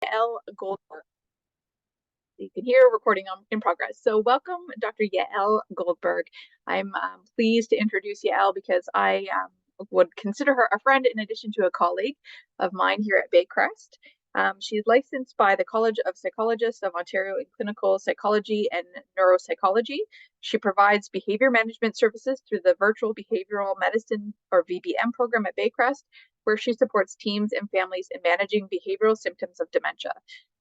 Yael Goldberg. You can hear recording in progress. So welcome, Dr. Yael Goldberg. I'm pleased to introduce Yael because I would consider her a friend in addition to a colleague of mine here at Baycrest. She's licensed by the College of Psychologists of Ontario in clinical psychology and neuropsychology. She provides behavior management services through the virtual behavioral medicine or VBM program at Baycrest, where she supports teams and families in managing behavioral symptoms of dementia.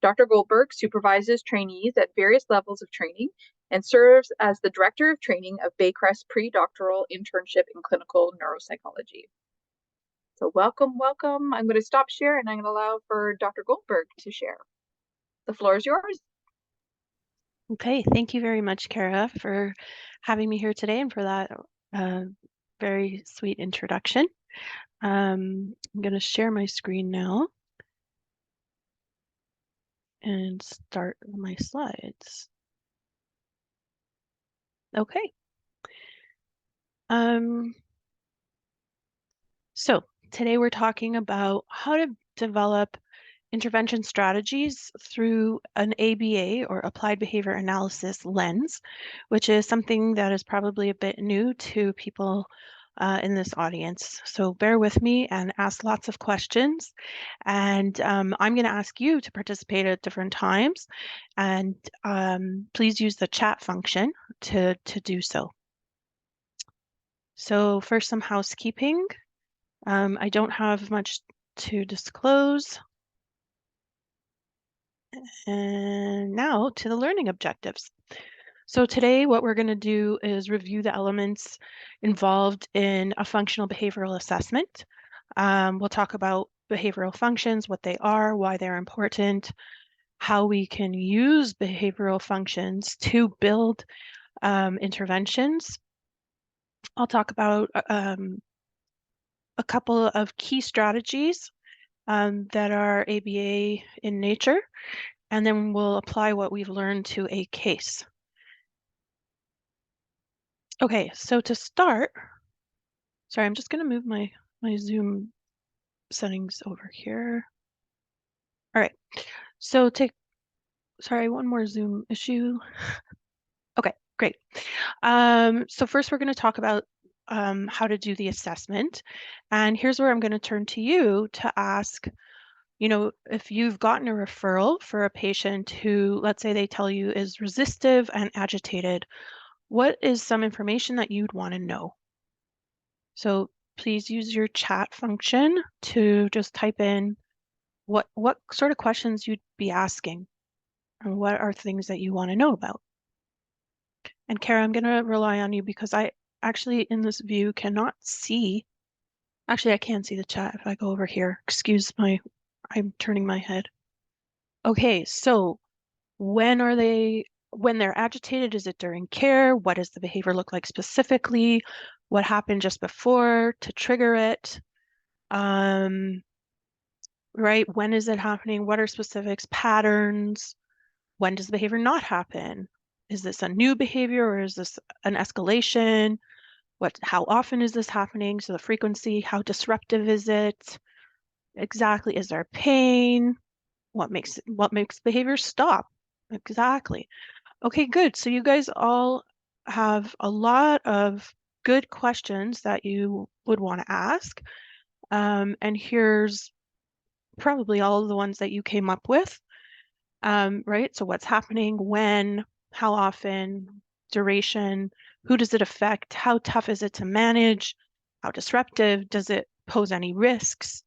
Dr. Goldberg supervises trainees at various levels of training and serves as the Director of Training of Baycrest Pre-Doctoral Internship in Clinical Neuropsychology. So welcome, welcome. I'm going to stop share and I'm going to allow for Dr. Goldberg to share. The floor is yours. Okay, thank you very much, Kara, for having me here today and for that very sweet introduction. I'm going to share my screen now and start my slides. Okay. So today we're talking about how to develop intervention strategies through an ABA or applied behavior analysis lens, which is something that is probably a bit new to people in this audience. So bear with me and ask lots of questions. And I'm going to ask you to participate at different times. And please use the chat function to do so. So first, some housekeeping. I don't have much to disclose. And now to the learning objectives. So today what we're going to do is review the elements involved in a functional behavioral assessment. We'll talk about behavioral functions, what they are, why they're important, how we can use behavioral functions to build interventions. I'll talk about a couple of key strategies that are ABA in nature, and then we'll apply what we've learned to a case. Okay, so to start, sorry, I'm just going to move my Zoom settings over here. All right, so sorry, one more Zoom issue. Okay, great. So first we're going to talk about how to do the assessment. And here's where I'm going to turn to you to ask, you know, if you've gotten a referral for a patient who, let's say they tell you is resistive and agitated, what is some information that you'd want to know? So please use your chat function to just type in what sort of questions you'd be asking and what are things that you want to know about. And Kara, I'm going to rely on you because I actually in this view cannot see. Actually, I can see the chat if I go over here. Excuse I'm turning my head. Okay, so when they're agitated, is it during care? What does the behavior look like specifically? What happened just before to trigger it? Right? When is it happening? What are specifics, patterns? When does the behavior not happen? Is this a new behavior or is this an escalation? How often is this happening? So the frequency, how disruptive is it? Exactly, is there pain? What makes behavior stop? Exactly. Okay, good. So you guys all have a lot of good questions that you would want to ask. And here's probably all of the ones that you came up with, right? So what's happening, when, how often, duration, who does it affect, how tough is it to manage, how disruptive, does it pose any risks,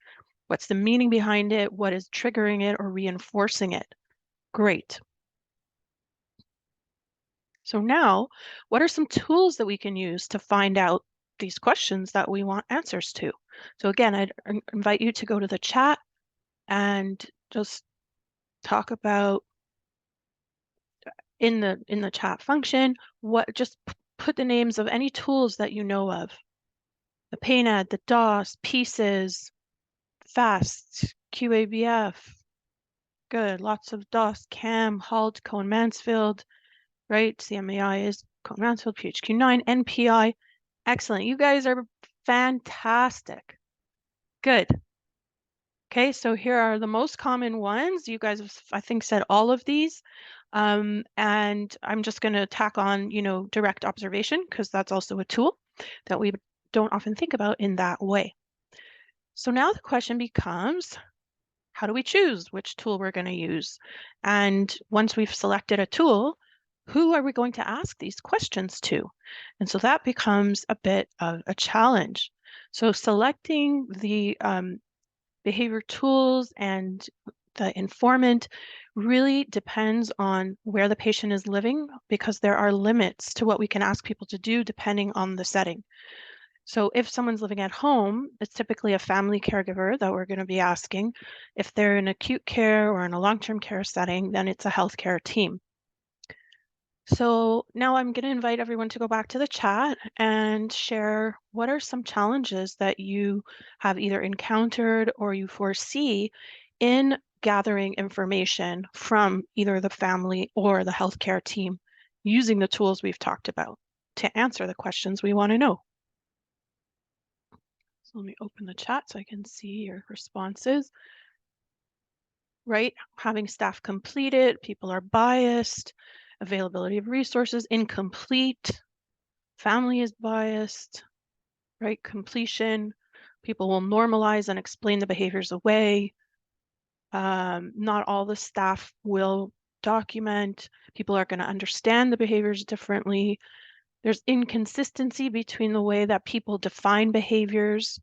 what's the meaning behind it, what is triggering it or reinforcing it? Great. So now, what are some tools that we can use to find out these questions that we want answers to? So again, I'd invite you to go to the chat and just talk about in the chat function, just put the names of any tools that you know of. The PainAd, the DOS, Pieces, FAST, QABF. Good, lots of DOS, CAM, HALT, Cohen-Mansfield, right? CMAI is Cohen-Mansfield, PHQ-9, NPI. Excellent. You guys are fantastic. Good. Okay, so here are the most common ones. You guys have, I think, said all of these. And I'm just going to tack on, direct observation, because that's also a tool that we don't often think about in that way. So now the question becomes, how do we choose which tool we're going to use? And once we've selected a tool, who are we going to ask these questions to? And so that becomes a bit of a challenge. So selecting the behavior tools and the informant really depends on where the patient is living, because there are limits to what we can ask people to do depending on the setting. So if someone's living at home, it's typically a family caregiver that we're going to be asking. If they're in acute care or in a long-term care setting, then it's a healthcare team. So now I'm going to invite everyone to go back to the chat and share what are some challenges that you have either encountered or you foresee in gathering information from either the family or the healthcare team using the tools we've talked about to answer the questions we want to know. So let me open the chat so I can see your responses. Right? Having staff completed, people are biased, availability of resources incomplete, family is biased, right? Completion, people will normalize and explain the behaviors away. Not all the staff will document. People are going to understand the behaviors differently. There's inconsistency between the way that people define behaviors.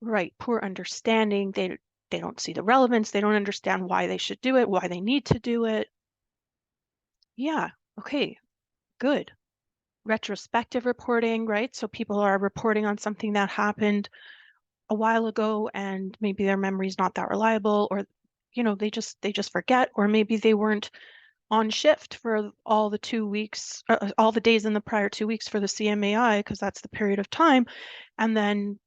Right, poor understanding. They don't see the relevance. They don't understand why they should do it, why they need to do it. Yeah, okay, good. Retrospective reporting, right? So people are reporting on something that happened a while ago and maybe their memory's not that reliable, or they just forget, or maybe they weren't on shift for all the 2 weeks, all the days in the prior 2 weeks for the CMAI, because that's the period of time. And then,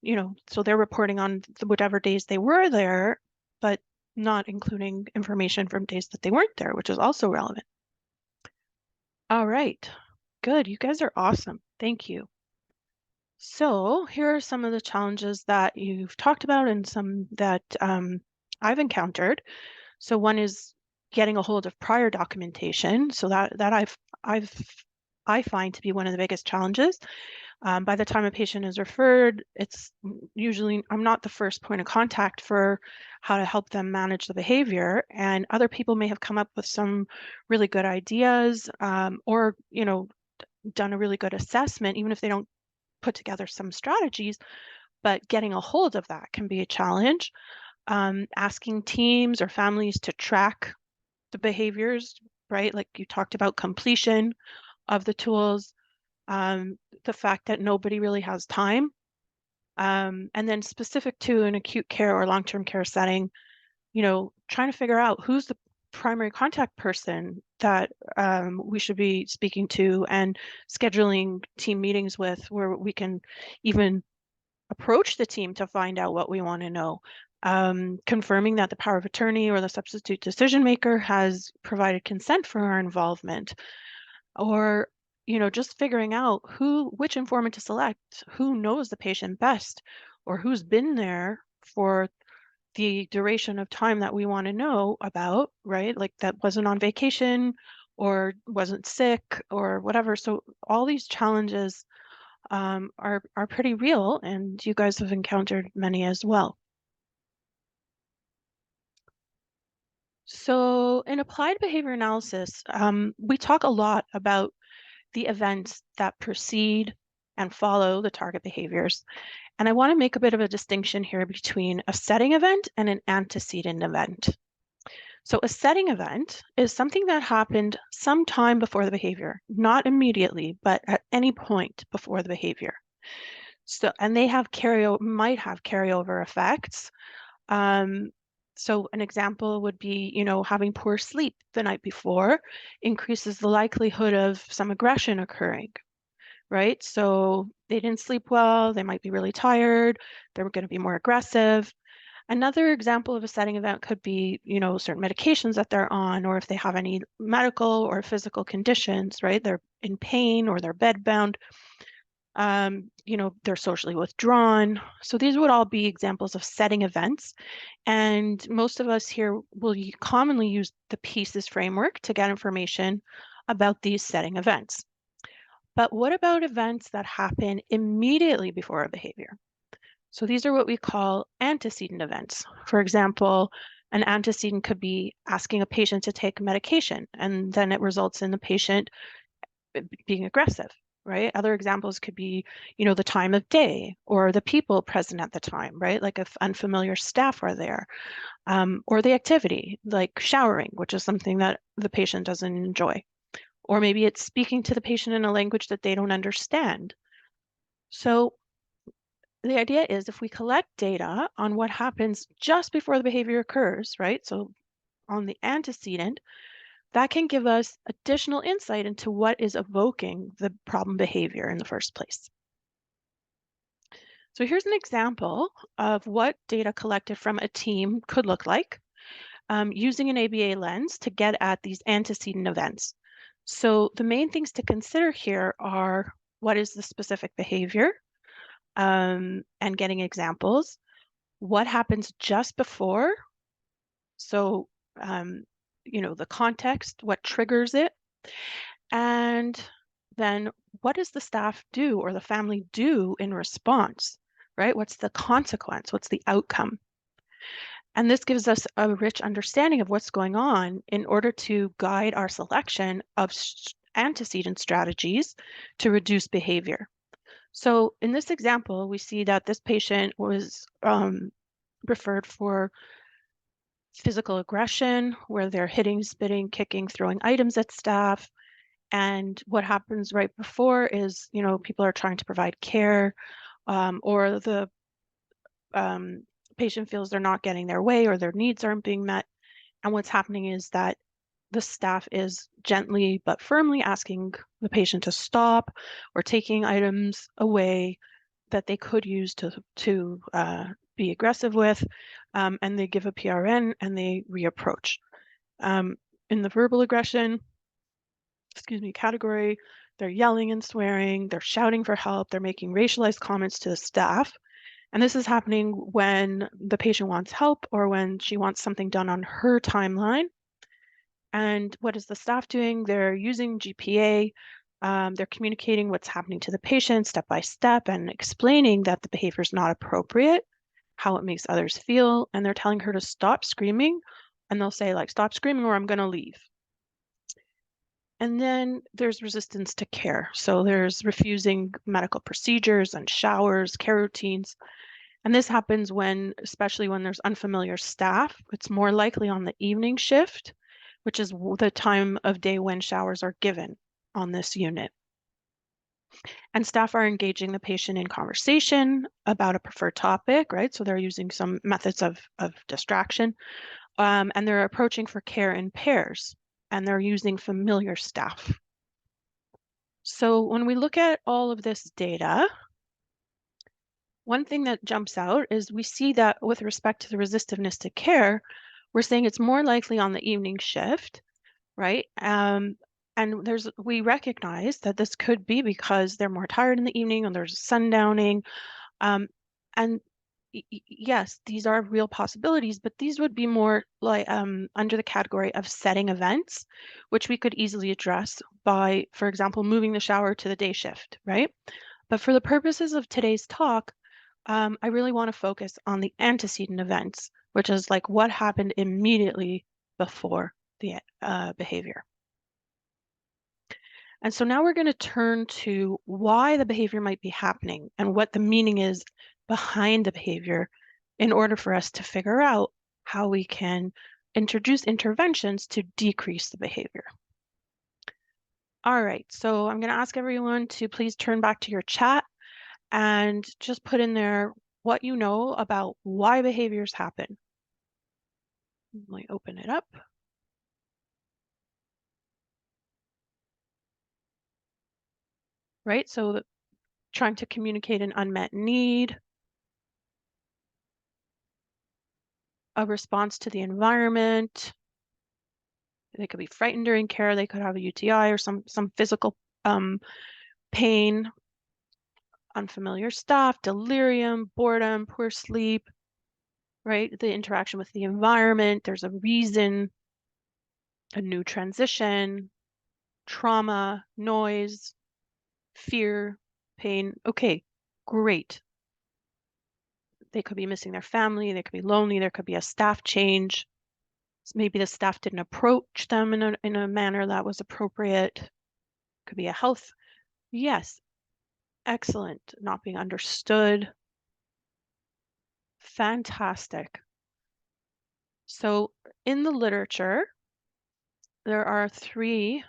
so they're reporting on whatever days they were there, but not including information from days that they weren't there, which is also relevant. All right, good. You guys are awesome. Thank you. So here are some of the challenges that you've talked about and some that I've encountered. So one is getting a hold of prior documentation. So that I find to be one of the biggest challenges. By the time a patient is referred, it's usually I'm not the first point of contact for how to help them manage the behavior, and other people may have come up with some really good ideas, or done a really good assessment, even if they don't put together some strategies. But getting a hold of that can be a challenge. Asking teams or families to track the behaviors, right? Like you talked about completion of the tools, the fact that nobody really has time. And then specific to an acute care or long-term care setting, trying to figure out who's the primary contact person that we should be speaking to, and scheduling team meetings with where we can even approach the team to find out what we want to know. Confirming that the power of attorney or the substitute decision maker has provided consent for our involvement, or just figuring out which informant to select, who knows the patient best, or who's been there for the duration of time that we want to know about, right? Like that wasn't on vacation or wasn't sick or whatever. So all these challenges are pretty real, and you guys have encountered many as well. So in applied behavior analysis, we talk a lot about the events that precede and follow the target behaviors. And I want to make a bit of a distinction here between a setting event and an antecedent event. So a setting event is something that happened sometime before the behavior, not immediately, but at any point before the behavior. So, and they might have carryover effects. So an example would be, having poor sleep the night before increases the likelihood of some aggression occurring, right? So they didn't sleep well, they might be really tired, they're going to be more aggressive. Another example of a setting event could be, certain medications that they're on, or if they have any medical or physical conditions, right? They're in pain or they're bedbound. They're socially withdrawn. So these would all be examples of setting events. And most of us here will commonly use the pieces framework to get information about these setting events. But what about events that happen immediately before a behavior? So these are what we call antecedent events. For example, an antecedent could be asking a patient to take medication, and then it results in the patient being aggressive, right? Other examples could be, the time of day or the people present at the time, right? Like if unfamiliar staff are there, or the activity, like showering, which is something that the patient doesn't enjoy. Or maybe it's speaking to the patient in a language that they don't understand. So the idea is if we collect data on what happens just before the behavior occurs, right? So on the antecedent, that can give us additional insight into what is evoking the problem behavior in the first place. So here's an example of what data collected from a team could look like, using an ABA lens to get at these antecedent events. So the main things to consider here are what is the specific behavior, and getting examples, what happens just before, so the context, what triggers it, and then what does the staff do or the family do in response, right? What's the consequence? What's the outcome? And this gives us a rich understanding of what's going on in order to guide our selection of antecedent strategies to reduce behavior. So in this example, we see that this patient was referred for physical aggression, where they're hitting, spitting, kicking, throwing items at staff. And what happens right before is, people are trying to provide care, or the patient feels they're not getting their way or their needs aren't being met. And what's happening is that the staff is gently but firmly asking the patient to stop or taking items away that they could use to be aggressive with, and they give a PRN and they reapproach. In the verbal aggression, category, they're yelling and swearing, they're shouting for help, they're making racialized comments to the staff. And this is happening when the patient wants help or when she wants something done on her timeline. And what is the staff doing? They're using GPA. They're communicating what's happening to the patient step by step and explaining that the behavior is not appropriate, how it makes others feel. And they're telling her to stop screaming. And they'll say, like, stop screaming or I'm going to leave. And then there's resistance to care. So there's refusing medical procedures and showers, care routines. And this happens especially when there's unfamiliar staff. It's more likely on the evening shift, which is the time of day when showers are given on this unit. And staff are engaging the patient in conversation about a preferred topic, right? So they're using some methods of distraction, and they're approaching for care in pairs, and they're using familiar staff. So when we look at all of this data, one thing that jumps out is we see that with respect to the resistiveness to care, we're saying it's more likely on the evening shift, right? And we recognize that this could be because they're more tired in the evening and there's sundowning. And yes, these are real possibilities, but these would be more like under the category of setting events, which we could easily address by, for example, moving the shower to the day shift, right? But for the purposes of today's talk, I really want to focus on the antecedent events, which is like what happened immediately before the behavior. And so now we're going to turn to why the behavior might be happening and what the meaning is behind the behavior in order for us to figure out how we can introduce interventions to decrease the behavior. All right, so I'm going to ask everyone to please turn back to your chat and just put in there what you know about why behaviors happen. Let me open it up. Right, so trying to communicate an unmet need, a response to the environment. They could be frightened during care, they could have a UTI or some physical pain, unfamiliar stuff, delirium, boredom, poor sleep, right? The interaction with the environment, there's a reason, a new transition, trauma, noise, fear, pain. Okay, great. They could be missing their family, they could be lonely, there could be a staff change. Maybe the staff didn't approach them in a manner that was appropriate. Could be a health. Yes, excellent. Not being understood. Fantastic. So in the literature, there are three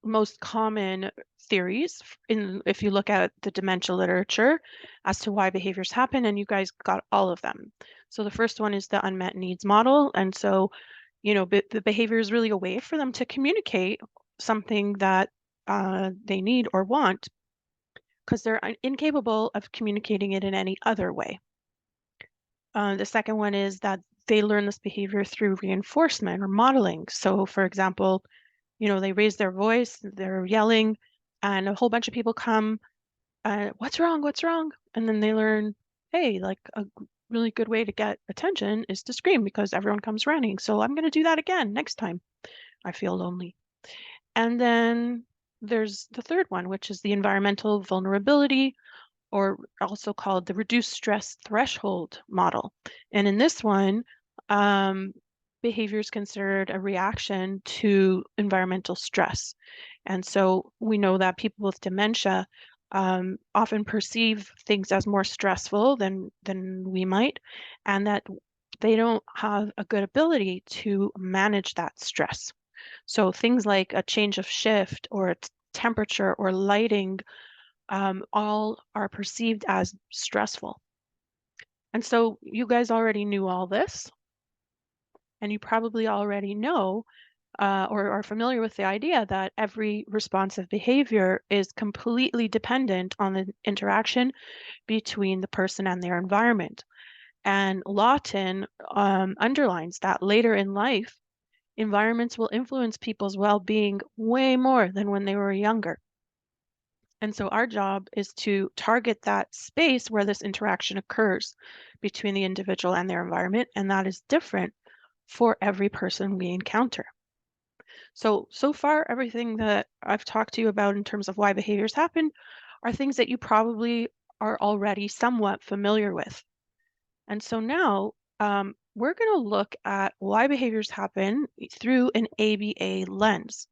most common theories if you look at the dementia literature as to why behaviors happen, and you guys got all of them. So the first one is the unmet needs model. And so, the behavior is really a way for them to communicate something that they need or want because they're incapable of communicating it in any other way. The second one is that they learn this behavior through reinforcement or modeling. So for example, they raise their voice, they're yelling, and a whole bunch of people come, what's wrong? What's wrong? And then they learn, hey, like a really good way to get attention is to scream because everyone comes running. So I'm going to do that again next time I feel lonely. And then there's the third one, which is the environmental vulnerability, or also called the reduced stress threshold model. And in this one, behavior is considered a reaction to environmental stress. And so we know that people with dementia often perceive things as more stressful than we might, and that they don't have a good ability to manage that stress. So things like a change of shift or temperature or lighting all are perceived as stressful. And so you guys already knew all this, and you probably already know or are familiar with the idea that every responsive behavior is completely dependent on the interaction between the person and their environment. And Lawton underlines that later in life, environments will influence people's well-being way more than when they were younger. And so our job is to target that space where this interaction occurs between the individual and their environment, and that is different for every person we encounter. So far, everything that I've talked to you about in terms of why behaviors happen are things that you probably are already somewhat familiar with. And so now we're going to look at why behaviors happen through an ABA lens.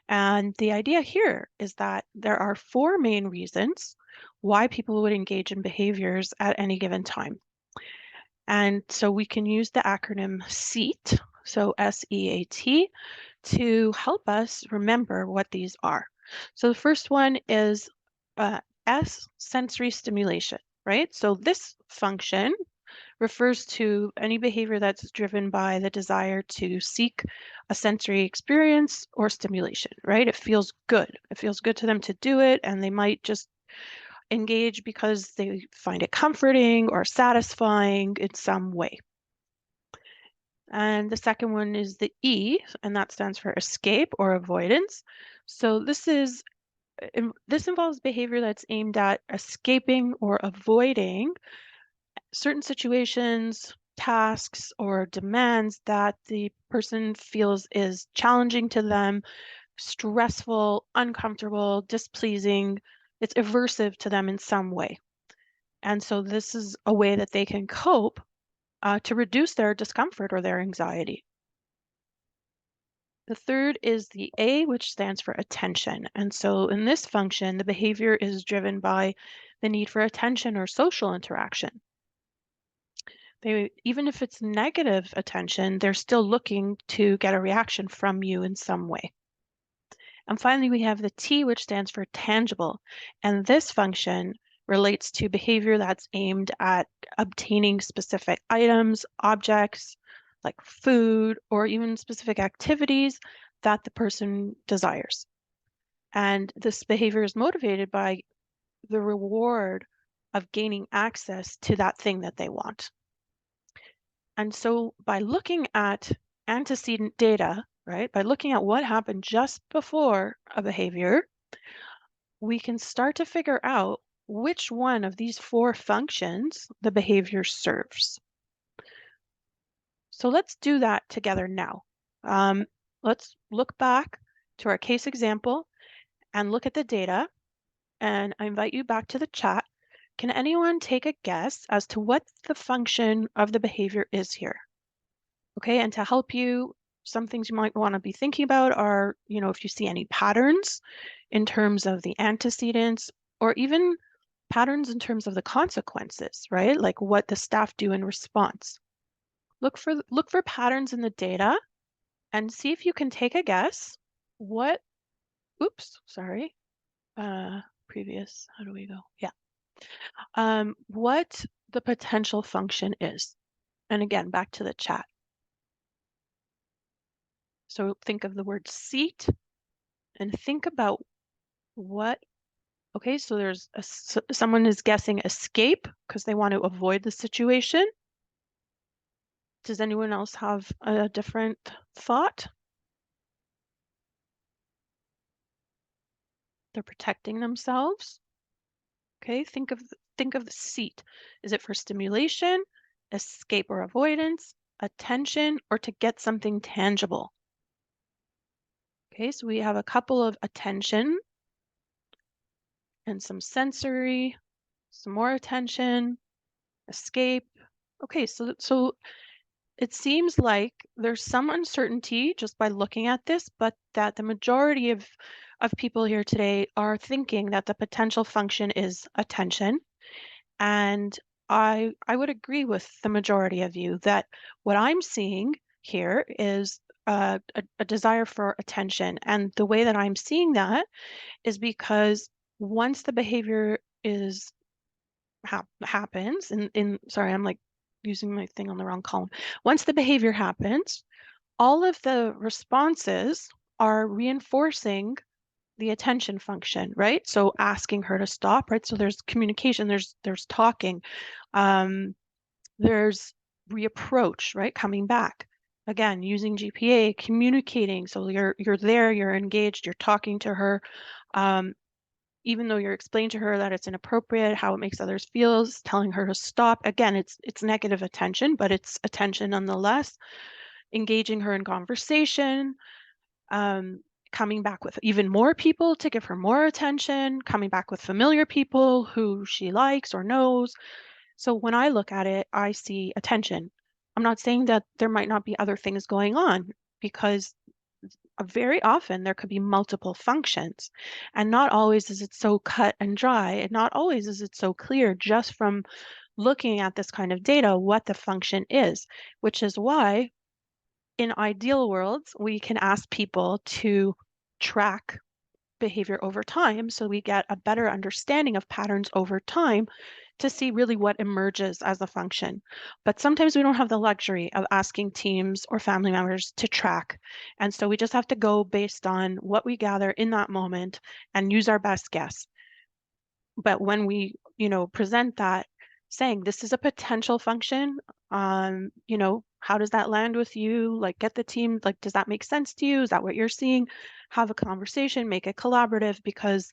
And the idea here is that there are four main reasons why people would engage in behaviors at any given time. And so we can use the acronym SEAT, so SEAT, to help us remember what these are. So the first one is S, sensory stimulation, right? So this function refers to any behavior that's driven by the desire to seek a sensory experience or stimulation, right? It feels good. It feels good to them to do it, and they might just engage because they find it comforting or satisfying in some way. And the second one is the E, and that stands for escape or avoidance. So this involves behavior that's aimed at escaping or avoiding certain situations, tasks, or demands that the person feels is challenging to them, stressful, uncomfortable, displeasing. It's aversive to them in some way. And so this is a way that they can cope to reduce their discomfort or their anxiety. The third is the A, which stands for attention. And so in this function, the behavior is driven by the need for attention or social interaction. Even if it's negative attention, they're still looking to get a reaction from you in some way. And finally, we have the T, which stands for tangible. And this function relates to behavior that's aimed at obtaining specific items, objects, like food, or even specific activities that the person desires. And this behavior is motivated by the reward of gaining access to that thing that they want. And so by looking at antecedent data, right, by looking at what happened just before a behavior, we can start to figure out which one of these 4 functions the behavior serves. So let's do that together now. Let's look back to our case example and look at the data. And I invite you back to the chat. Can anyone take a guess as to what the function of the behavior is here? Okay, and to help you, some things you might want to be thinking about are, if you see any patterns in terms of the antecedents, or even patterns in terms of the consequences, right? Like what the staff do in response. Look for patterns in the data and see if you can take a guess what, oops, sorry, previous, how do we go? Yeah. What the potential function is. And again, back to the chat. So think of the word seat and think about what, okay, so there's someone is guessing escape because they want to avoid the situation. Does anyone else have a different thought? They're protecting themselves. Okay, think of the seat. Is it for stimulation, escape or avoidance, attention, or to get something tangible? Okay, so we have a couple of attention and some sensory, some more attention, escape. Okay, so it seems like there's some uncertainty just by looking at this, but that the majority of people here today are thinking that the potential function is attention. And I would agree with the majority of you that what I'm seeing here is a desire for attention. And the way that I'm seeing that is because once the behavior is happens, sorry, I'm like using my thing on the wrong column. Once the behavior happens, all of the responses are reinforcing the attention function, right? So asking her to stop, right? So there's communication, there's talking, there's reapproach, right? Coming back. Again, using GPA, communicating. So you're there, you're engaged, you're talking to her. Even though you're explaining to her that it's inappropriate, how it makes others feel, telling her to stop. Again, it's negative attention, but it's attention nonetheless. Engaging her in conversation, coming back with even more people to give her more attention, coming back with familiar people who she likes or knows. So when I look at it, I see attention. I'm not saying that there might not be other things going on, because very often there could be multiple functions, and not always is it so cut and dry, and not always is it so clear just from looking at this kind of data what the function is, which is why in ideal worlds we can ask people to track behavior over time so we get a better understanding of patterns over time to see really what emerges as a function. But sometimes we don't have the luxury of asking teams or family members to track. And so we just have to go based on what we gather in that moment and use our best guess. But when we, present that saying this is a potential function, how does that land with you? Like get the team, like, does that make sense to you? Is that what you're seeing? Have a conversation, make it collaborative, because,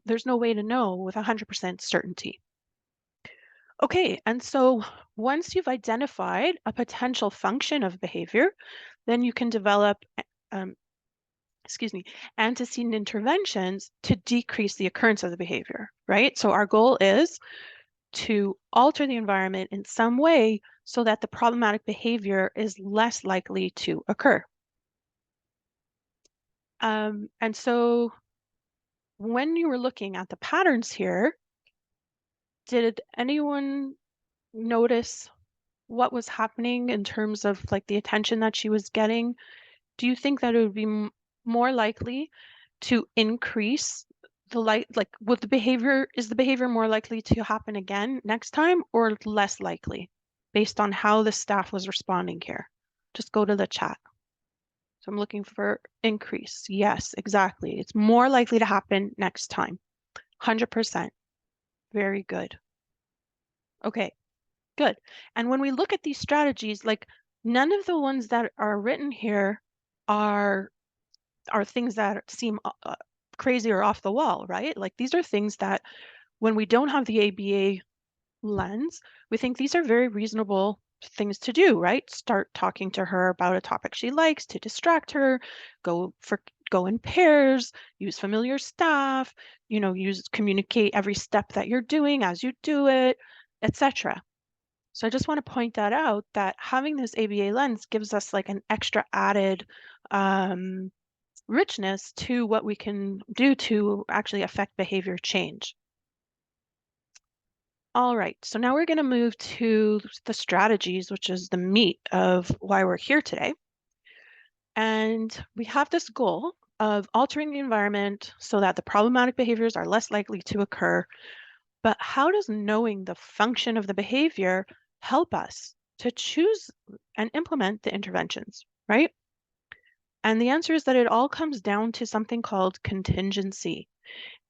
there's no way to know with 100% certainty. Okay, and so once you've identified a potential function of behavior, then you can develop, um, antecedent interventions to decrease the occurrence of the behavior, right? So our goal is to alter the environment in some way so that the problematic behavior is less likely to occur. And so when you were looking at the patterns here, did anyone notice what was happening in terms of like the attention that she was getting? Do you think that it would be more likely to increase the with the behavior, is the behavior more likely to happen again next time or less likely based on how the staff was responding here? Just go to the chat. So I'm looking for increase. Yes, exactly. It's more likely to happen next time. 100%. Very good. Okay. Good. And when we look at these strategies, like none of the ones that are written here are things that seem crazy or off the wall, right? Like these are things that when we don't have the ABA lens, we think these are very reasonable things to do, right? Start talking to her about a topic she likes to distract her, go in pairs, use familiar stuff, communicate every step that you're doing as you do it, etc. So I just want to point that out, that having this ABA lens gives us like an extra added richness to what we can do to actually affect behavior change. All right, so now we're going to move to the strategies, which is the meat of why we're here today. And we have this goal of altering the environment so that the problematic behaviors are less likely to occur. But how does knowing the function of the behavior help us to choose and implement the interventions, right? And the answer is that it all comes down to something called contingency.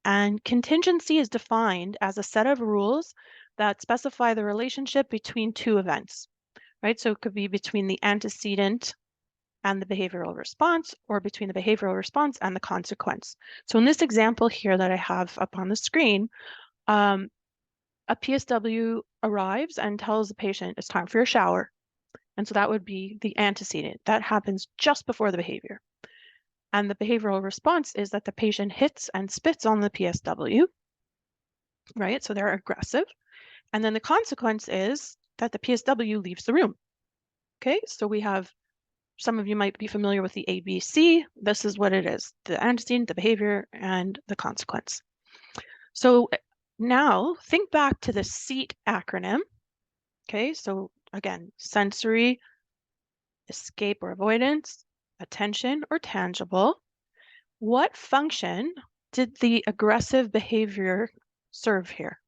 And contingency is defined as a set of rules that specify the relationship between two events, right? So it could be between the antecedent and the behavioral response, or between the behavioral response and the consequence. So in this example here that I have up on the screen, a PSW arrives and tells the patient it's time for your shower. And so that would be the antecedent. That happens just before the behavior. And the behavioral response is that the patient hits and spits on the PSW, right? So they're aggressive. And then the consequence is that the PSW leaves the room. Okay, so we have, some of you might be familiar with the ABC. This is what it is: the antecedent, the behavior, and the consequence. So now think back to the SEAT acronym. Okay, so again, sensory, escape or avoidance, attention or tangible. What function did the aggressive behavior serve here?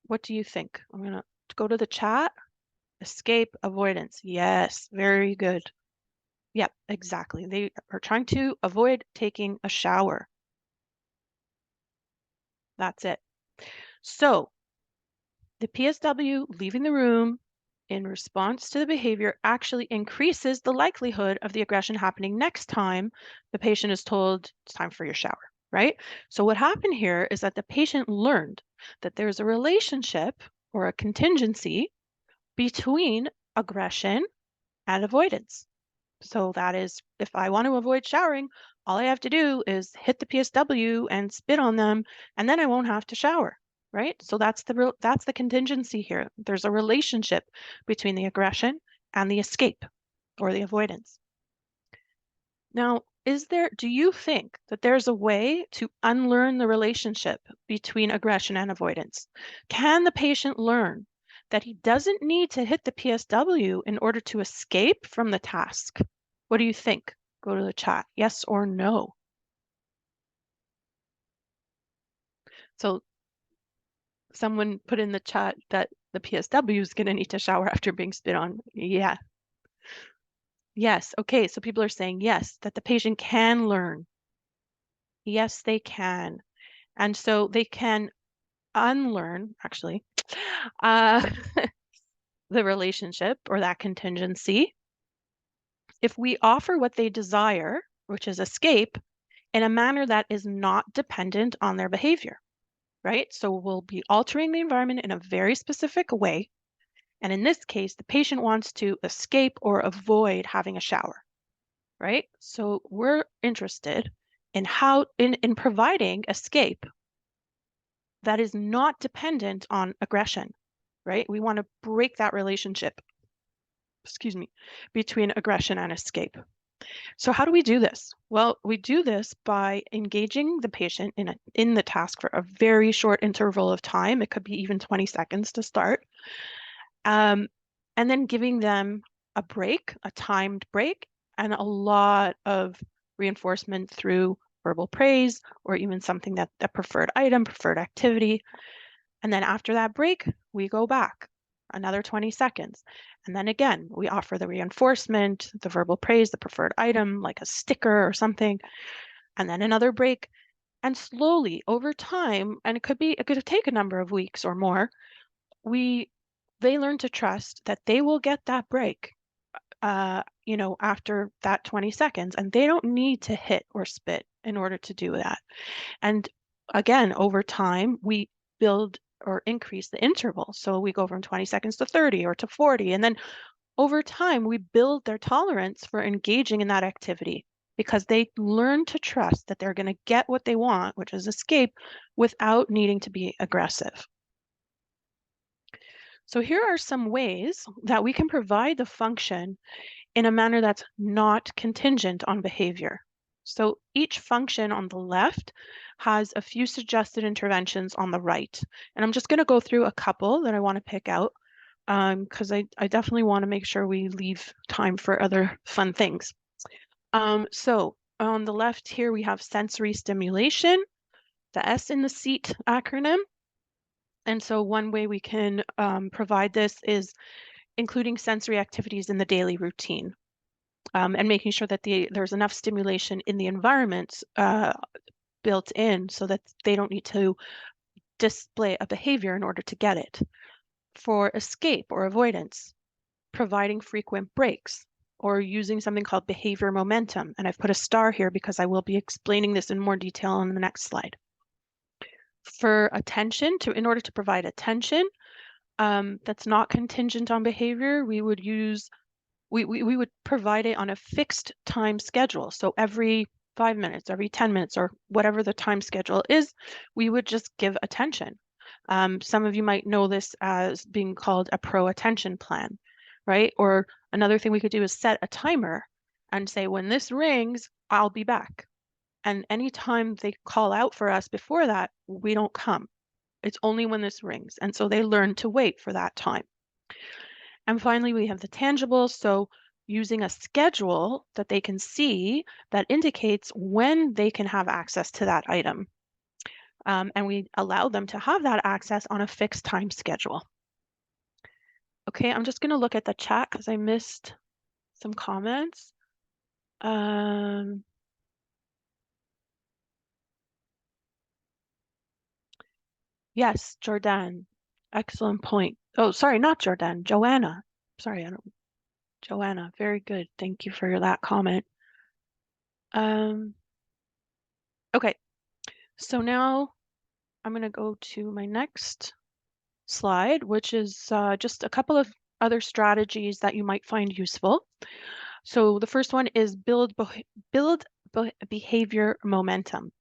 What do you think? I'm going to go to the chat. Escape, avoidance. Yes, very good. Yep, exactly. They are trying to avoid taking a shower. That's it. So the PSW leaving the room in response to the behavior actually increases the likelihood of the aggression happening next time the patient is told it's time for your shower, right? So what happened here is that the patient learned that there's a relationship or a contingency between aggression and avoidance. So that is, if I want to avoid showering, all I have to do is hit the PSW and spit on them, and then I won't have to shower, right? So that's the contingency here. There's a relationship between the aggression and the escape or the avoidance. Now, do you think that there's a way to unlearn the relationship between aggression and avoidance? Can the patient learn that he doesn't need to hit the PSW in order to escape from the task? What do you think? Go to the chat, yes or no. So someone put in the chat that the PSW is going to need to shower after being spit on. Yeah. Yes. Okay. So people are saying yes, that the patient can learn. Yes, they can. And so they can unlearn, actually, the relationship or that contingency if we offer what they desire, which is escape, in a manner that is not dependent on their behavior, right? So we'll be altering the environment in a very specific way. And in this case, the patient wants to escape or avoid having a shower, right? So we're interested in in providing escape that is not dependent on aggression, right? We want to break that relationship, between aggression and escape. So how do we do this? Well, we do this by engaging the patient in the task for a very short interval of time. It could be even 20 seconds to start. And then giving them a break, a timed break, and a lot of reinforcement through verbal praise, or even something that a preferred item, preferred activity. And then after that break, we go back another 20 seconds. And then again, we offer the reinforcement, the verbal praise, the preferred item, like a sticker or something, and then another break. And slowly over time, and it could take a number of weeks or more, they learn to trust that they will get that break, after that 20 seconds, and they don't need to hit or spit in order to do that. And again, over time, we build or increase the interval. So we go from 20 seconds to 30 or to 40. And then over time, we build their tolerance for engaging in that activity because they learn to trust that they're going to get what they want, which is escape, without needing to be aggressive. So here are some ways that we can provide the function in a manner that's not contingent on behavior. So each function on the left has a few suggested interventions on the right. And I'm just going to go through a couple that I want to pick out because I definitely want to make sure we leave time for other fun things. So on the left here, we have sensory stimulation, the S in the SEAT acronym. And so one way we can provide this is including sensory activities in the daily routine. And making sure that there's enough stimulation in the environment built in so that they don't need to display a behavior in order to get it. For escape or avoidance, providing frequent breaks or using something called behavior momentum. And I've put a star here because I will be explaining this in more detail on the next slide. For attention, in order to provide attention that's not contingent on behavior, we would use we would provide it on a fixed time schedule. So every 5 minutes, every 10 minutes, or whatever the time schedule is, we would just give attention. Some of you might know this as being called a pro-attention plan, right? Or another thing we could do is set a timer and say, when this rings, I'll be back. And anytime they call out for us before that, we don't come. It's only when this rings. And so they learn to wait for that time. And finally, we have the tangibles. So using a schedule that they can see that indicates when they can have access to that item. And we allow them to have that access on a fixed time schedule. Okay, I'm just going to look at the chat because I missed some comments. Yes, Jordan. Excellent point. Oh, sorry, not Jordan, Joanna. Sorry, Joanna. Very good. Thank you for that comment. Okay, so now I'm going to go to my next slide, which is just a couple of other strategies that you might find useful. So the first one is build behavior momentum.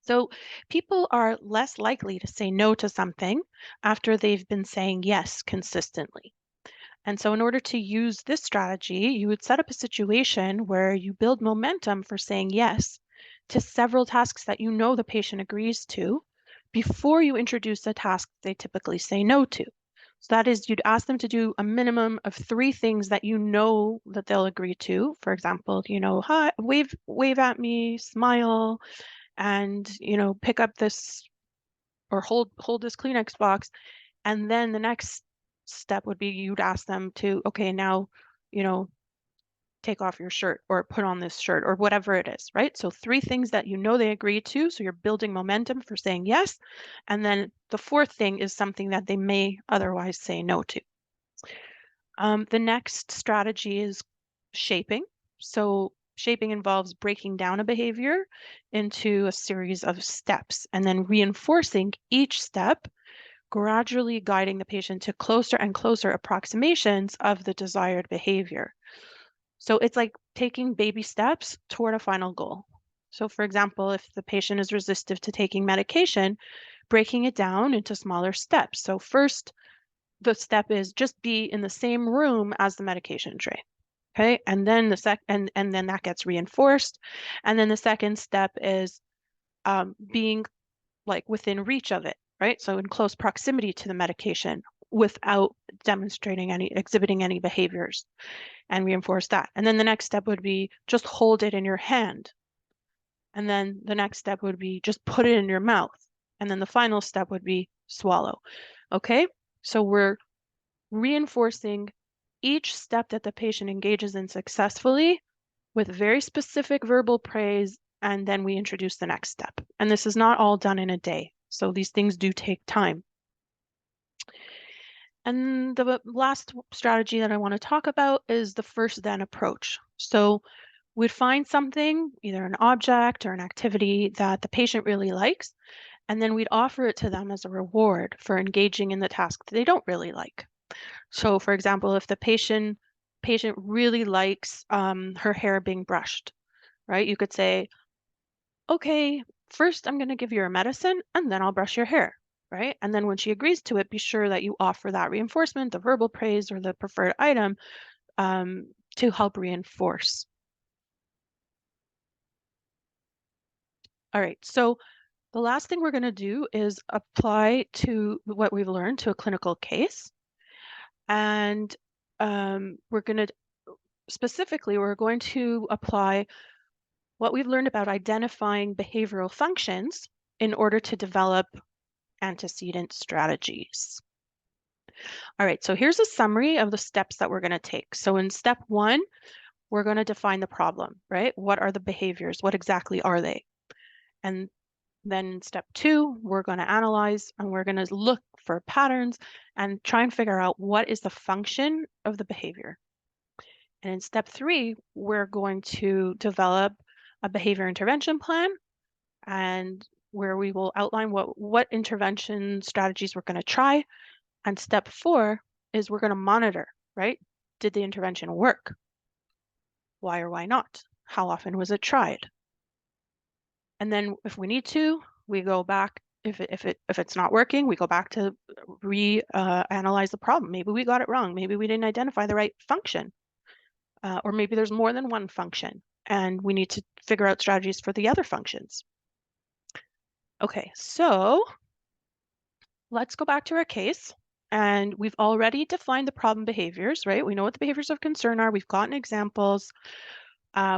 So people are less likely to say no to something after they've been saying yes consistently. And so in order to use this strategy, you would set up a situation where you build momentum for saying yes to several tasks that you know the patient agrees to before you introduce a task they typically say no to. So that is, you'd ask them to do a minimum of 3 things that you know that they'll agree to. For example, hi, wave at me, smile, and pick up this or hold this Kleenex box. And then the next step would be you'd ask them to, okay, now take off your shirt or put on this shirt or whatever it is, right? So 3 things that you know they agree to, so you're building momentum for saying yes. And then the 4th thing is something that they may otherwise say no to. The next strategy is shaping. So shaping involves breaking down a behavior into a series of steps and then reinforcing each step, gradually guiding the patient to closer and closer approximations of the desired behavior. So it's like taking baby steps toward a final goal. So for example, if the patient is resistive to taking medication, breaking it down into smaller steps. So first, the step is just be in the same room as the medication tray. Okay, and then and then that gets reinforced. And then the second step is being like within reach of it, right? So in close proximity to the medication without exhibiting any behaviors, and reinforce that. And then the next step would be just hold it in your hand. And then the next step would be just put it in your mouth. And then the final step would be swallow. Okay, so we're reinforcing each step that the patient engages in successfully with very specific verbal praise, and then we introduce the next step. And this is not all done in a day. So these things do take time. And the last strategy that I want to talk about is the first then approach. So we'd find something, either an object or an activity that the patient really likes, and then we'd offer it to them as a reward for engaging in the task that they don't really like. So for example, if the patient really likes her hair being brushed, right? You could say, okay, first I'm going to give you your medicine and then I'll brush your hair, right? And then when she agrees to it, be sure that you offer that reinforcement, the verbal praise or the preferred item, to help reinforce. All right, so the last thing we're going to do is apply to what we've learned to a clinical case. And we're going to apply what we've learned about identifying behavioral functions in order to develop antecedent strategies. All right, so here's a summary of the steps that we're going to take. So in step 1, we're going to define the problem, right? What are the behaviors? What exactly are they? And then in step 2, we're going to analyze and we're going to look for patterns and try and figure out what is the function of the behavior. And in step 3, we're going to develop a behavior intervention plan, and where we will outline what intervention strategies we're going to try. And step 4 is we're going to monitor, right? Did the intervention work? Why or why not? How often was it tried? And then if we need to, we go back. If it's not working, we go back to analyze the problem. Maybe we got it wrong. Maybe we didn't identify the right function. Or maybe there's more than one function and we need to figure out strategies for the other functions. Okay, so let's go back to our case. And we've already defined the problem behaviors, right? We know what the behaviors of concern are. We've gotten examples.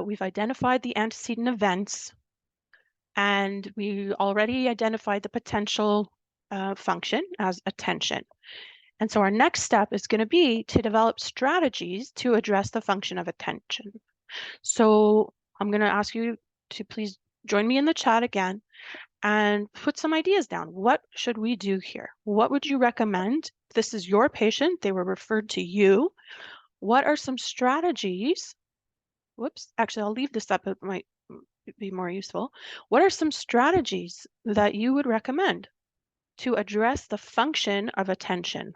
We've identified the antecedent events. And we already identified the potential function as attention. And so our next step is going to be to develop strategies to address the function of attention. So I'm going to ask you to please join me in the chat again and put some ideas down. What should we do here? What would you recommend? This is your patient. They were referred to you. What are some strategies? Whoops, actually, I'll leave this up. It might be more useful. What are some strategies that you would recommend to address the function of attention?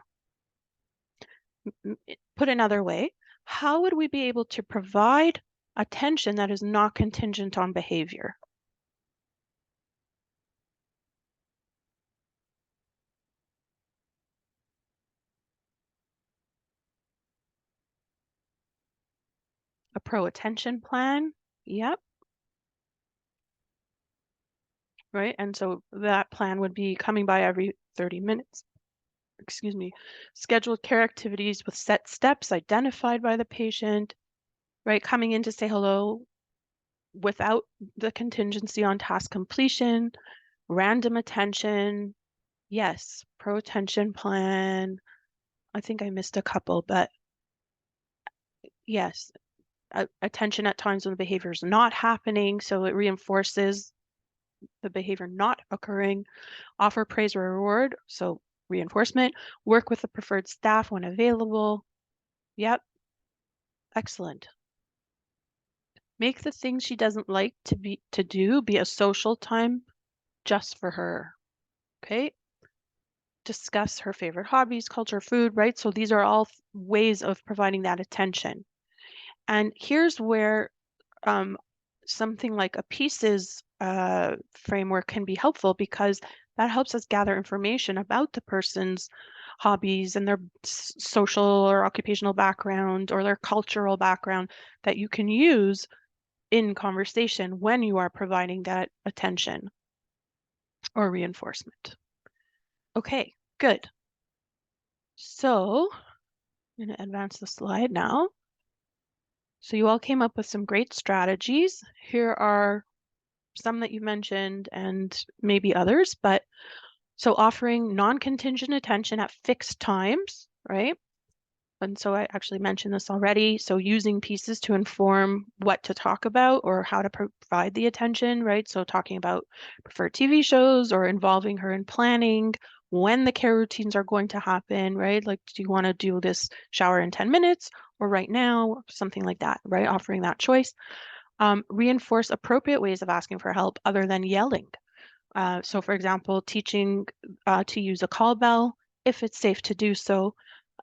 Put another way, how would we be able to provide attention that is not contingent on behavior? A pro-attention plan, yep. Right, and so that plan would be coming by every 30 minutes. Excuse me. Scheduled care activities with set steps identified by the patient, right? Coming in to say hello without the contingency on task completion, random attention. Yes, pro-attention plan. I think I missed a couple, but yes, attention at times when the behavior is not happening, so it reinforces the behavior not occurring. Offer praise or reward, so reinforcement. Work with the preferred staff when available. Yep, excellent. Make the things she doesn't like to do be a social time just for her. Okay. Discuss her favorite hobbies, culture, food, right? So these are all ways of providing that attention. And here's where something like a PIECES framework can be helpful, because that helps us gather information about the person's hobbies and their social or occupational background or their cultural background that you can use in conversation when you are providing that attention or reinforcement. Okay, good. So I'm going to advance the slide now. So you all came up with some great strategies. Here are some that you mentioned and maybe others, but so offering non-contingent attention at fixed times, right? And so I actually mentioned this already. So using PIECES to inform what to talk about or how to provide the attention, right? So talking about preferred TV shows or involving her in planning when the care routines are going to happen, right? Like, do you want to do this shower in 10 minutes or right now? Something like that, right? Offering that choice. Reinforce appropriate ways of asking for help other than yelling. So for example, teaching to use a call bell if it's safe to do so,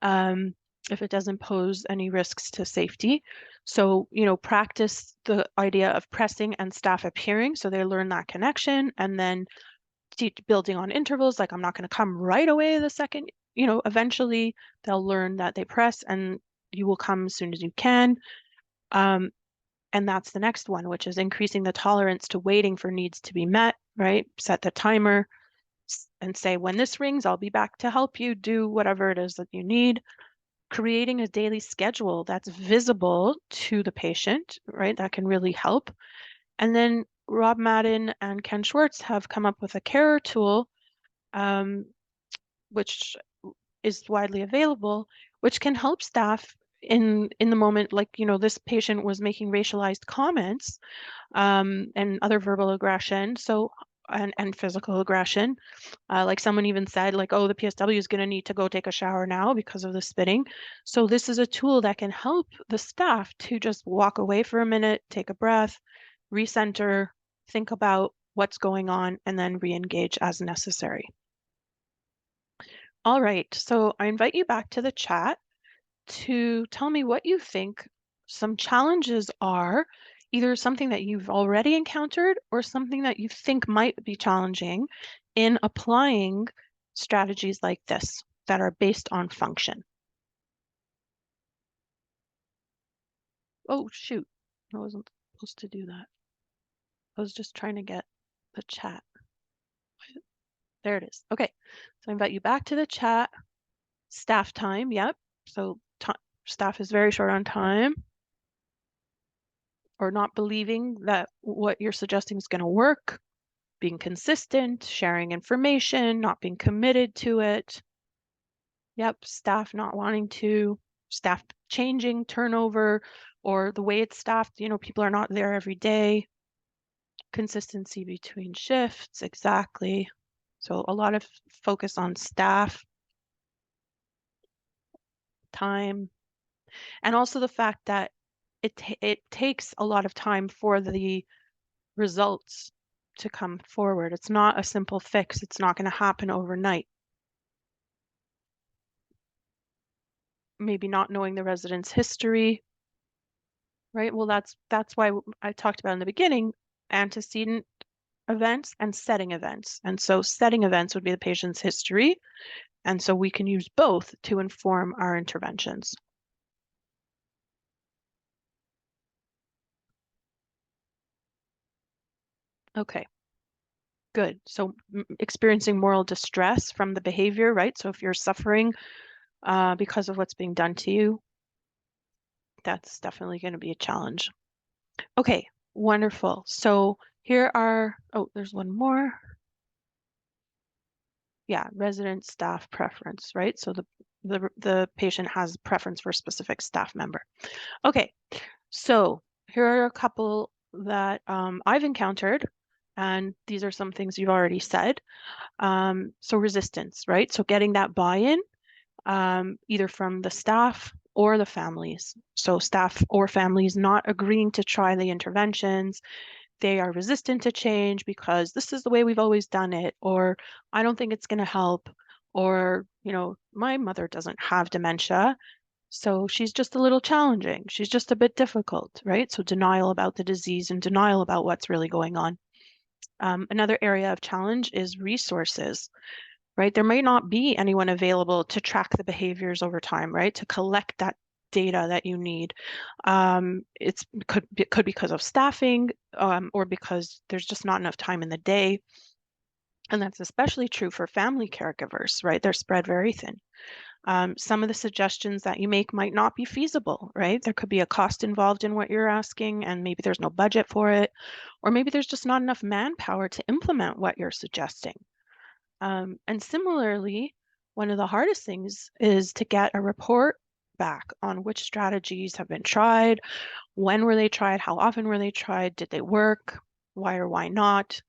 if it doesn't pose any risks to safety. So, practice the idea of pressing and staff appearing so they learn that connection, and then building on intervals, like I'm not going to come right away the second, eventually they'll learn that they press and you will come as soon as you can. And that's the next one, which is increasing the tolerance to waiting for needs to be met, right? Set the timer and say, when this rings, I'll be back to help you do whatever it is that you need. Creating a daily schedule that's visible to the patient, right? That can really help. And then Rob Madden and Ken Schwartz have come up with a carer tool, which is widely available, which can help staff in the moment, like, this patient was making racialized comments and other verbal aggression, so and physical aggression. Like someone even said, like, oh, the PSW is going to need to go take a shower now because of the spitting. So this is a tool that can help the staff to just walk away for a minute, take a breath, recenter, think about what's going on, and then re-engage as necessary. All right, so I invite you back to the chat to tell me what you think some challenges are, either something that you've already encountered or something that you think might be challenging in applying strategies like this that are based on function. Oh, shoot. I wasn't supposed to do that. I was just trying to get the chat. There it is. Okay, so I invite you back to the chat. Staff time, yep. So staff is very short on time, or not believing that what you're suggesting is going to work, being consistent, sharing information, not being committed to it. Yep, staff not wanting to, staff changing, turnover, or the way it's staffed, people are not there every day. Consistency between shifts, exactly. So a lot of focus on staff, time, and also the fact that it takes a lot of time for the results to come forward. It's not a simple fix. It's not going to happen overnight. Maybe not knowing the resident's history, right? Well, that's why I talked about in the beginning, antecedent events and setting events. And so setting events would be the patient's history. And so we can use both to inform our interventions. Okay, good. So experiencing moral distress from the behavior, right? So if you're suffering because of what's being done to you, that's definitely going to be a challenge. Okay, wonderful. So here are, oh, there's one more. Yeah, resident staff preference, right? So the patient has preference for a specific staff member. Okay, so here are a couple that I've encountered, and these are some things you've already said. So resistance, right? So getting that buy-in, either from the staff or the families. So staff or families not agreeing to try the interventions. They are resistant to change because this is the way we've always done it, or I don't think it's going to help, or, my mother doesn't have dementia, so she's just a little challenging. She's just a bit difficult, right? So denial about the disease and denial about what's really going on. Another area of challenge is resources, right? There may not be anyone available to track the behaviors over time, right? To collect that data that you need. It could be because of staffing, or because there's just not enough time in the day. And that's especially true for family caregivers, right? They're spread very thin. Some of the suggestions that you make might not be feasible, right? There could be a cost involved in what you're asking, and maybe there's no budget for it, or maybe there's just not enough manpower to implement what you're suggesting. And similarly, one of the hardest things is to get a report back on which strategies have been tried, when were they tried, how often were they tried, did they work, why or why not,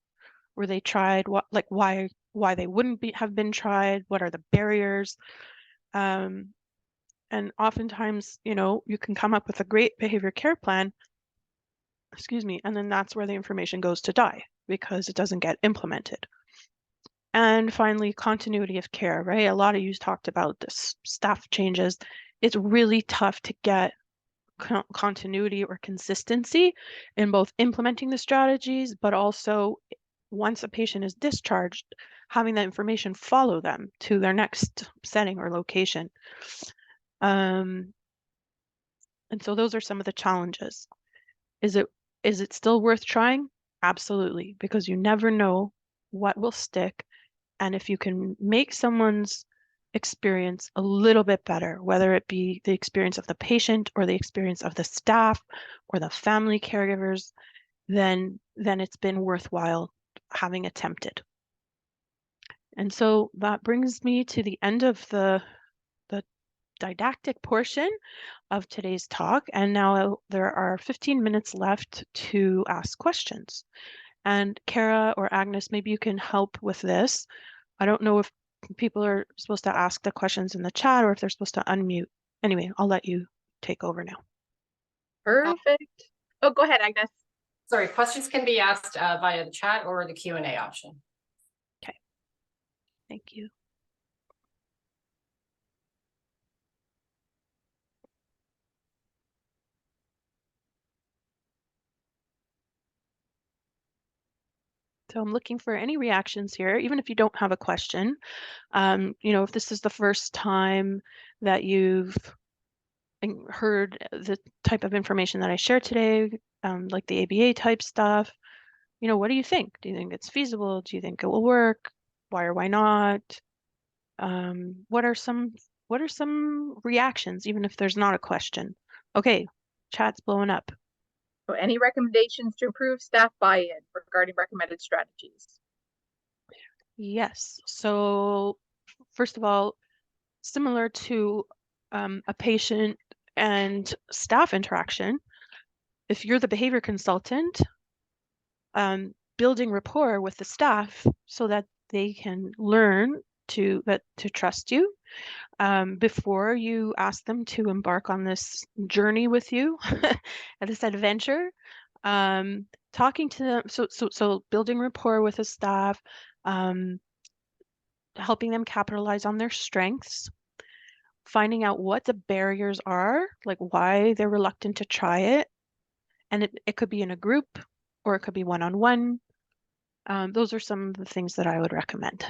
were they tried, what, like why they wouldn't have been tried, what are the barriers. And oftentimes, you can come up with a great behavior care plan, excuse me, and then that's where the information goes to die because it doesn't get implemented. And finally, continuity of care, right? A lot of you talked about this staff changes. It's really tough to get continuity or consistency in both implementing the strategies, but also once a patient is discharged, having that information follow them to their next setting or location. And so those are some of the challenges. Is it still worth trying? Absolutely, because you never know what will stick. And if you can make someone's experience a little bit better, whether it be the experience of the patient or the experience of the staff or the family caregivers, then it's been worthwhile having attempted. And so that brings me to the end of the didactic portion of today's talk. And now there are 15 minutes left to ask questions. And Kara or Agnes, maybe you can help with this. I don't know if people are supposed to ask the questions in the chat or if they're supposed to unmute. Anyway, I'll let you take over now. Perfect. Oh, go ahead, Agnes. Sorry, questions can be asked via the chat or the Q&A option. Okay, thank you. So I'm looking for any reactions here, even if you don't have a question. If this is the first time that you've heard the type of information that I shared today, like the ABA type stuff, what do you think? Do you think it's feasible? Do you think it will work? Why or why not? What are some reactions, even if there's not a question? Okay, chat's blowing up. So any recommendations to improve staff buy-in regarding recommended strategies? Yes. So first of all, similar to a patient and staff interaction, if you're the behavior consultant, building rapport with the staff so that they can learn to trust you before you ask them to embark on this journey with you, this adventure. Talking to them, so building rapport with the staff, helping them capitalize on their strengths, finding out what the barriers are, like why they're reluctant to try it. And it could be in a group or it could be one-on-one. Those are some of the things that I would recommend.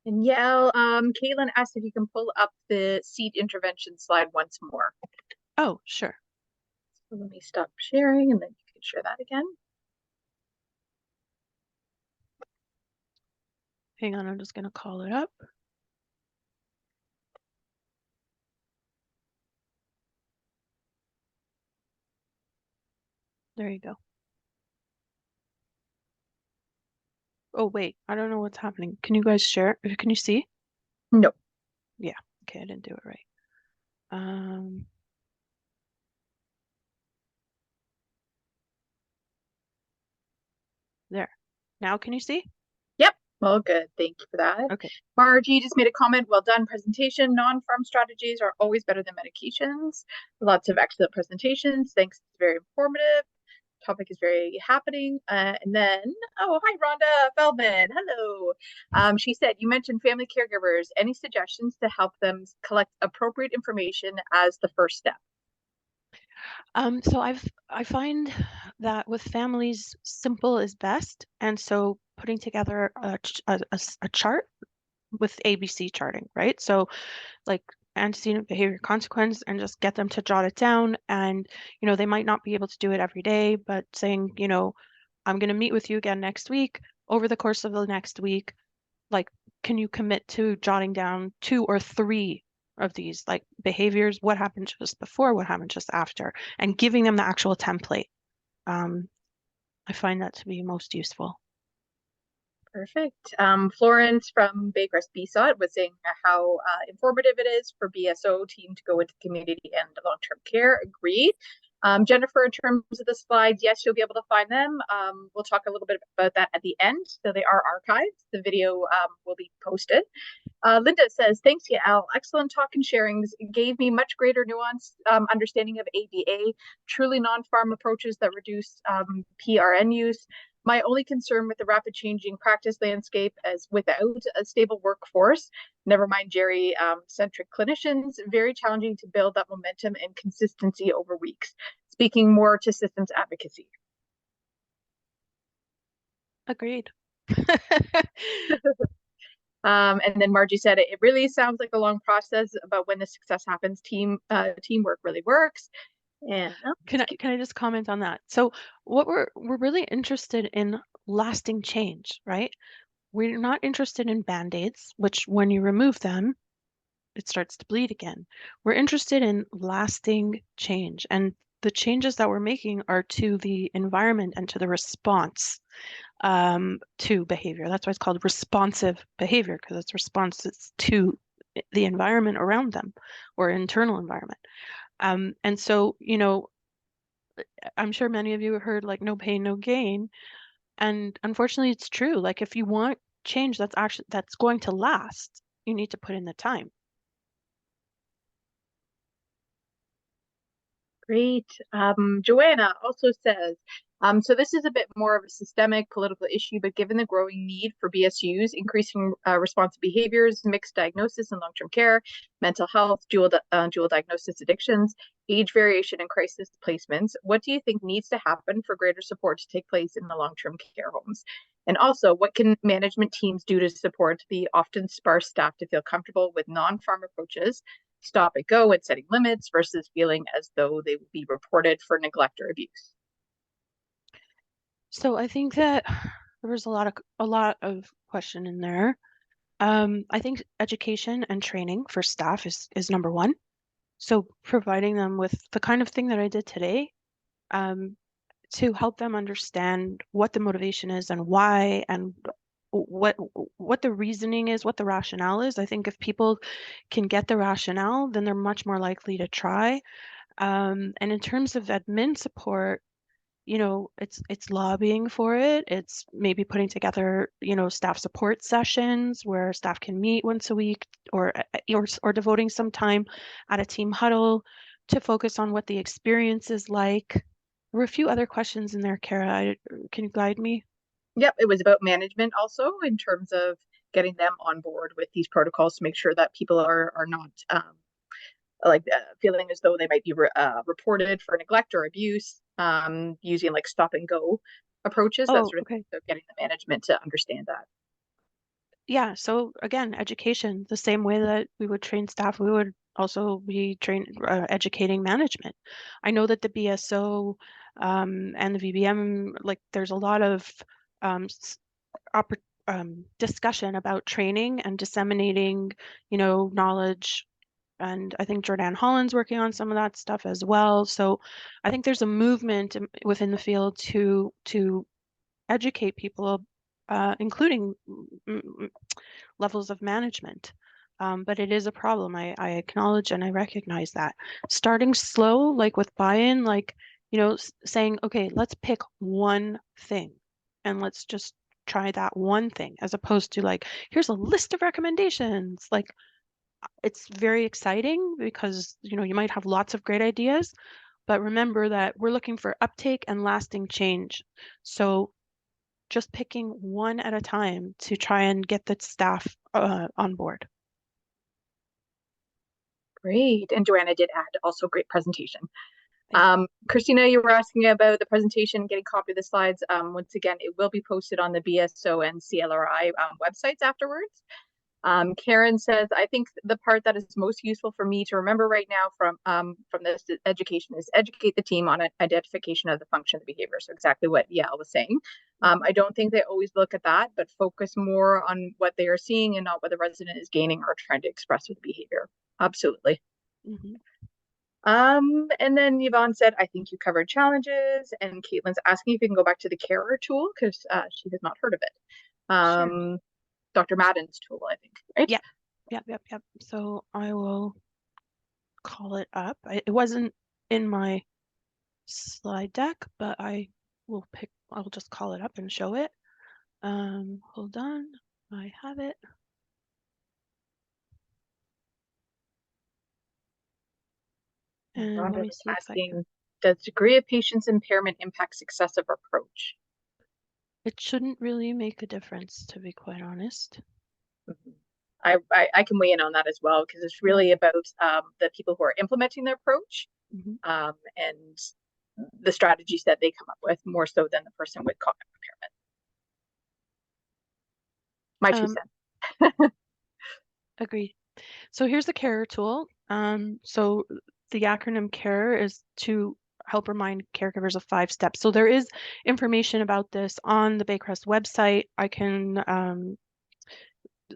And Yael, Caitlin asked if you can pull up the seat intervention slide once more. Oh, sure. So let me stop sharing and then you can share that again. Hang on, I'm just going to call it up. There you go. Oh, wait, I don't know what's happening. Can you guys share? Can you see? No. Yeah, okay, I didn't do it right. There. Now can you see? Yep. Well, good. Thank you for that. Okay. Margie just made a comment. Well done presentation. Non-pharm strategies are always better than medications. Lots of excellent presentations. Thanks. It's very informative. Topic is very happening. And then, oh, hi, Rhonda Feldman. Hello. She said, you mentioned family caregivers. Any suggestions to help them collect appropriate information as the first step? So I find that with families, simple is best. And so putting together a chart with ABC charting, right? So like antecedent behavior consequence and just get them to jot it down. And, they might not be able to do it every day, but saying, I'm going to meet with you again next week. Over the course of the next week, like, can you commit to jotting down 2 or 3 of these like behaviors? What happened just before? What happened just after? And giving them the actual template. I find that to be most useful. Perfect. Florence from Baycrest BSOT was saying how informative it is for BSO team to go into community and long-term care. Agreed. Jennifer, in terms of the slides, yes, you'll be able to find them. We'll talk a little bit about that at the end. So they are archived. The video will be posted. Linda says, thanks, Yael. Excellent talk and sharings. Gave me much greater nuanced understanding of ABA, truly non-farm approaches that reduce PRN use. My only concern with the rapid changing practice landscape is without a stable workforce, never mind geri-centric clinicians, very challenging to build that momentum and consistency over weeks. Speaking more to systems advocacy. Agreed. And then Margie said, it really sounds like a long process, but when the success happens, teamwork really works. And can I just comment on that? So what we're really interested in lasting change, right? We're not interested in band-aids, which when you remove them, it starts to bleed again. We're interested in lasting change, and the changes that we're making are to the environment and to the response to behavior. That's why it's called responsive behavior, because it's responses to the environment around them or internal environment. And so, you know, I'm sure many of you have heard like no pain, no gain. And unfortunately, it's true. Like if you want change that's going to last, you need to put in the time. great. Joanna also says, so this is a bit more of a systemic political issue, but given the growing need for BSUs, increasing responsive behaviors, mixed diagnosis in long-term care, mental health, dual diagnosis addictions, age variation and crisis placements, what do you think needs to happen for greater support to take place in the long-term care homes? And also, what can management teams do to support the often sparse staff to feel comfortable with non-farm approaches, stop and go, and setting limits versus feeling as though they would be reported for neglect or abuse? So I think that there was a lot of question in there. I think education and training for staff is number one. So providing them with the kind of thing that I did today, to help them understand what the motivation is and why, and what the reasoning is, what the rationale is. I think if people can get the rationale, then they're much more likely to try. And in terms of admin support, you know, it's lobbying for it. It's maybe putting together, you know, staff support sessions where staff can meet once a week, or devoting some time at a team huddle to focus on what the experience is like. There were a few other questions in there, Kara. Can you guide me? Yep, it was about management also in terms of getting them on board with these protocols to make sure that people are not feeling as though they might be reported for neglect or abuse, using like stop and go approaches, that Oh, sort of okay. thing. So getting the management to understand that. Yeah, so again, education, the same way that we would train staff, we would also be educating management. I know that the BSO and the VBM, like there's a lot of um, discussion about training and disseminating, you know, knowledge. And I think Jordan Holland's working on some of that stuff as well. So I think there's a movement within the field to educate people, including levels of management. But it is a problem. I acknowledge and I recognize that. Starting slow, like with buy-in, like, you know, saying, okay, let's pick one thing and let's just try that one thing, as opposed to like, here's a list of recommendations. Like, it's very exciting because, you know, you might have lots of great ideas, but remember that we're looking for uptake and lasting change. So just picking one at a time to try and get the staff on board. Great. And Joanna did add also great presentation. Christina, you were asking about the presentation, getting a copy of the slides. Once again, it will be posted on the BSO and CLRI websites afterwards. Karen says, I think the part that is most useful for me to remember right now from this education is educate the team on identification of the function of the behavior. So exactly what Yael was saying. I don't think they always look at that, but focus more on what they are seeing and not what the resident is gaining or trying to express with the behavior. Absolutely. Mm-hmm. And then Yvonne said, I think you covered challenges, and Caitlin's asking if you can go back to the carer tool because she has not heard of it. Sure. Dr. Madden's tool, I think, right? Yep. So I will call it up. It wasn't in my slide deck, but I'll just call it up and show it. Hold on, I have it. And let me see if I can. Does degree of patient's impairment impact successive approach? It shouldn't really make a difference, to be quite honest. I can weigh in on that as well, because it's really about the people who are implementing the approach and the strategies that they come up with, more so than the person with cognitive impairment. My 2 cents. Agreed. So here's the CARE tool. So the acronym CARE is to help remind caregivers of 5 steps. So there is information about this on the Baycrest website. I can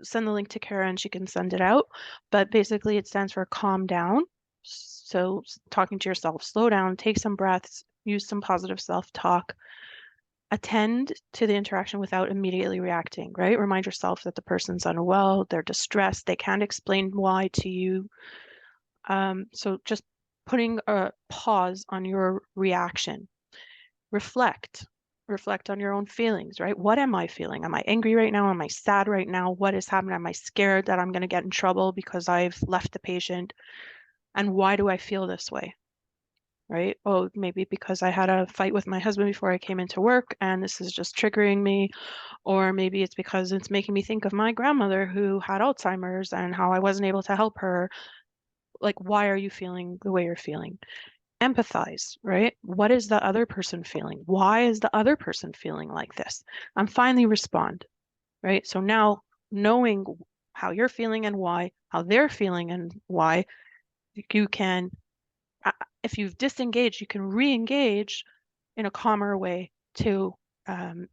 send the link to Kara and she can send it out. But basically it stands for calm down. So talking to yourself, slow down, take some breaths, use some positive self-talk, attend to the interaction without immediately reacting, right? Remind yourself that the person's unwell, they're distressed, they can't explain why to you. So just putting a pause on your reaction. Reflect on your own feelings, right? What am I feeling? Am I angry right now? Am I sad right now? What is happening? Am I scared that I'm going to get in trouble because I've left the patient? And why do I feel this way? Right? Oh, maybe because I had a fight with my husband before I came into work and this is just triggering me. Or maybe it's because it's making me think of my grandmother who had Alzheimer's and how I wasn't able to help her. Like, why are you feeling the way you're feeling? Empathize, right? What is the other person feeling? Why is the other person feeling like this? And finally respond, right? So now knowing how you're feeling and why, how they're feeling and why, you can, if you've disengaged, you can re-engage in a calmer way to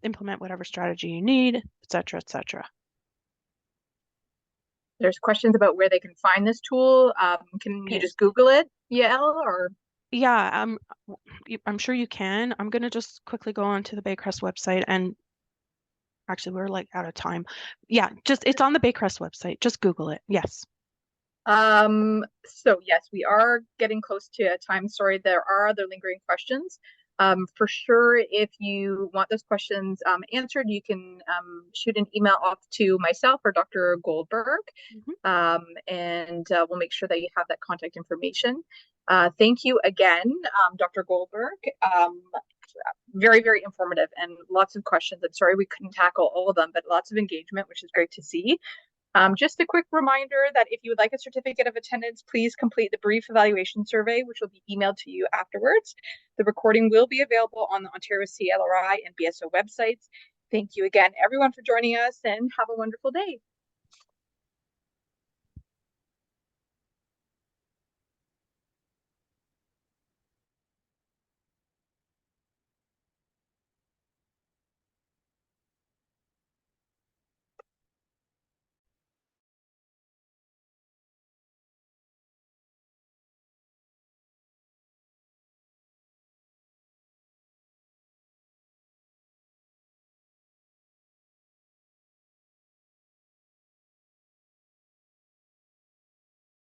implement whatever strategy you need, etc., etc. There's questions about where they can find this tool. Can you just Google it, Yael, or? Yeah, I'm sure you can. I'm going to just quickly go on to the Baycrest website and actually we're like out of time. Yeah, just it's on the Baycrest website. Just Google it. Yes. So yes, we are getting close to a time. Sorry, there are other lingering questions. For sure, if you want those questions answered, you can shoot an email off to myself or Dr. Goldberg, and we'll make sure that you have that contact information. Thank you again, Dr. Goldberg. Very, very informative and lots of questions. I'm sorry we couldn't tackle all of them, but lots of engagement, which is great to see. Just a quick reminder that if you would like a certificate of attendance, please complete the brief evaluation survey, which will be emailed to you afterwards. The recording will be available on the Ontario CLRI and BSO websites. Thank you again, everyone, for joining us, and have a wonderful day.